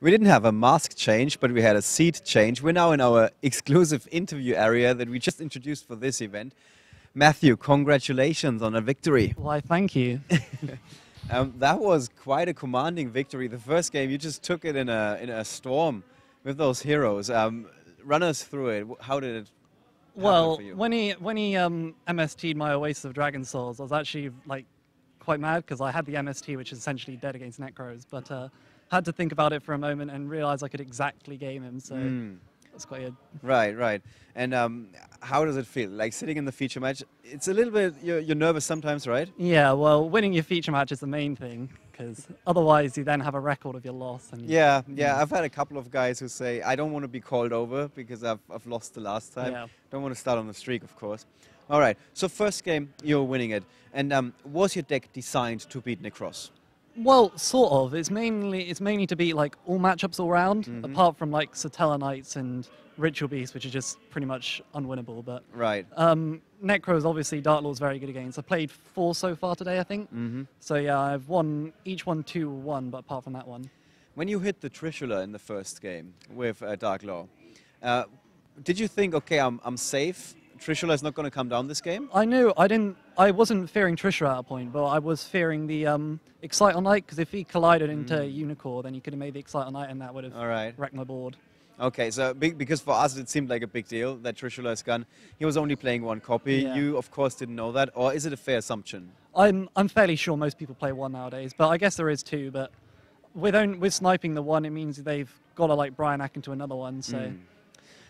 We didn't have a mask change, but we had a seat change. We're now in our exclusive interview area that we just introduced for this event. Matthew, congratulations on a victory. Why, thank you. That was quite a commanding victory. The first game, you just took it in a storm with those heroes. Run us through it. How did it happen for you? when he MST'd my Oasis of Dragon Souls, I was actually like quite mad because I had the MST, which is essentially dead against Necros, but had to think about it for a moment and realize I could exactly game him. So that's quite good. Right. And how does it feel? Like sitting in the feature match, it's a little bit, you're nervous sometimes, right? Yeah, well, winning your feature match is the main thing, because otherwise you then have a record of your loss. And yeah. I've had a couple of guys who say, I don't want to be called over because I've lost the last time. Yeah. Don't want to start on the streak, of course. All right, so first game, you're winning it. And was your deck designed to beat Necros? Well, sort of. It's mainly to beat like all matchups all round, apart from like Satella Knights and Ritual Beast, which are just pretty much unwinnable. But right. Necros, obviously, Dark Lord's very good against. I played 4 so far today, I think. So yeah, I've won each one 2-1, but apart from that one. When you hit the Trishula in the first game with Dark Lord, did you think, okay, I'm safe? Trishula is not going to come down this game? I wasn't fearing Trishula at that point, but I was fearing the Excite All Night, because if he collided into Unicorn, then he could have made the Excite All Night, and that would have wrecked my board. Okay, so because for us it seemed like a big deal that Trishula is gone. He was only playing 1 copy. Yeah. You, of course, didn't know that, or is it a fair assumption? I'm fairly sure most people play 1 nowadays, but I guess there is 2. But with sniping the 1, it means they've got to like Brian Ack into another one. So.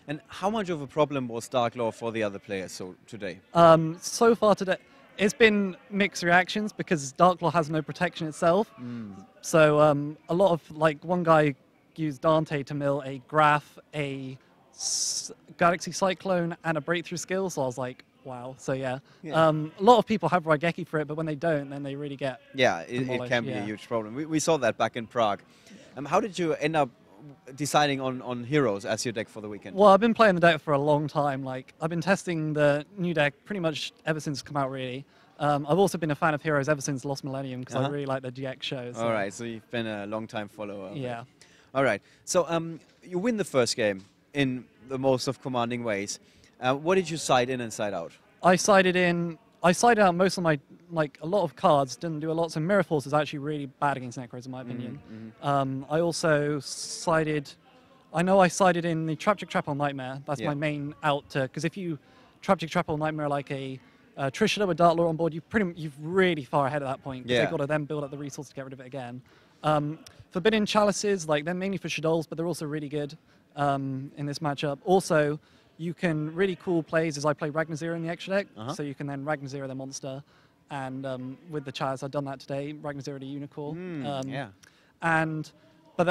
And how much of a problem was Dark Lord for the other players today? So far today, it's been mixed reactions because Dark Lord has no protection itself. So a lot of, like, one guy used Dante to mill a Graph, a Galaxy Cyclone, and a Breakthrough skill. So I was like, wow. So yeah. A lot of people have Raigeki for it, but when they don't, then they really get it can be a huge problem. We saw that back in Prague. How did you end up deciding on heroes as your deck for the weekend? Well, I've been playing the deck for a long time. Like, I've been testing the new deck pretty much ever since it's come out, really. I've also been a fan of heroes ever since Lost Millennium because I really like the GX shows. So. All right, so you've been a long-time follower. Yeah. All right, so you win the first game in the most of commanding ways. What did you side in and side out? I sided out most of my, like, a lot of cards, didn't do a lot, so Mirror Force is actually really bad against Necros, in my opinion. I also sided in the Trapjic Trapple Nightmare. That's my main out, because if you Trapjic Trapple Nightmare like a Trishula with Dark Lord on board, you're really far ahead at that point, because they've got to then build up the resources to get rid of it again. Forbidden Chalices, like, they're mainly for Shadows, but they're also really good in this matchup. Also, you can really cool plays as I play Ragnazero in the extra deck, so you can then Ragnazero the monster, and with the Chalice, I've done that today, Ragnazero the Unicorn. But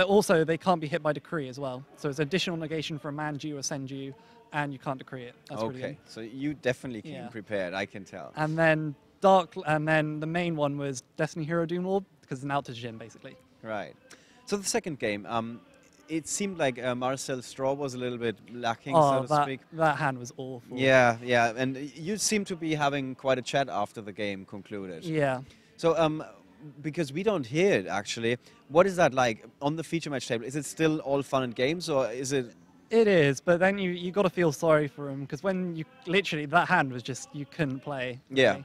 they can't be hit by Decree as well, so it's additional negation for a Manju or Senju, and you can't decree it. That's really good. So you definitely came prepared, I can tell. And then the main one was Destiny Hero Doomlord, because it's an out to Jin, basically. Right. So the second game, it seemed like Marcel Straw was a little bit lacking, so to speak. That hand was awful. Yeah, and you seem to be having quite a chat after the game concluded. Yeah. So, because we don't hear it, actually, what is that like on the feature match table? Is it still all fun and games, or is it... It is, but then you got to feel sorry for him, because when you... Literally, that hand was just... You couldn't play. Yeah.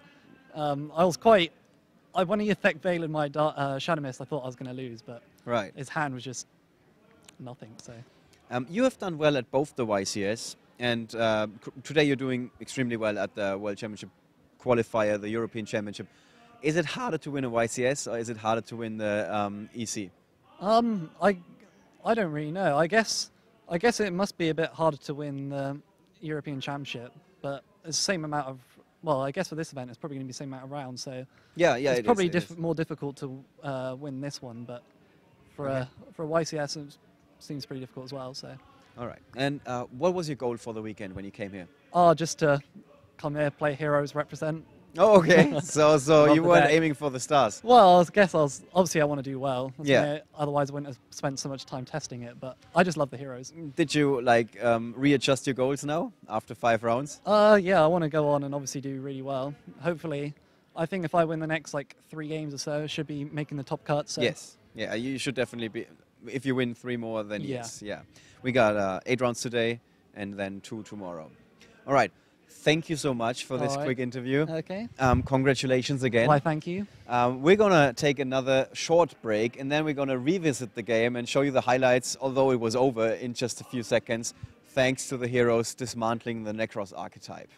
When he effect Veil in my Shadow Mist, I thought I was going to lose, but his hand was just nothing. So you have done well at both the YCS, and today you're doing extremely well at the World Championship Qualifier, the European Championship. Is it harder to win a YCS, or is it harder to win the EC? I don't really know. I guess it must be a bit harder to win the European Championship, but it's the same amount of... Well, I guess for this event, it's probably going to be the same amount of rounds, so it's probably more difficult to win this one, but for a YCS, it seems pretty difficult as well. So. All right. And what was your goal for the weekend when you came here? Just to come here, play heroes, represent. Oh, okay. so you weren't aiming for the stars? Well, obviously I want to do well. Otherwise I wouldn't have spent so much time testing it, but I just love the heroes. Did you readjust your goals now after 5 rounds? Yeah, I want to go on and obviously do really well. Hopefully, I think if I win the next 3 games or so, I should be making the top cut. So. Yes. Yeah, you should definitely be. If you win 3 more, then Yeah. yes. Yeah. We got 8 rounds today and then 2 tomorrow. All right. Thank you so much for this All right. quick interview. Okay. Congratulations again. Why, thank you. We're going to take another short break, and then we're going to revisit the game and show you the highlights, although it was over in just a few seconds, thanks to the heroes dismantling the Necros archetype.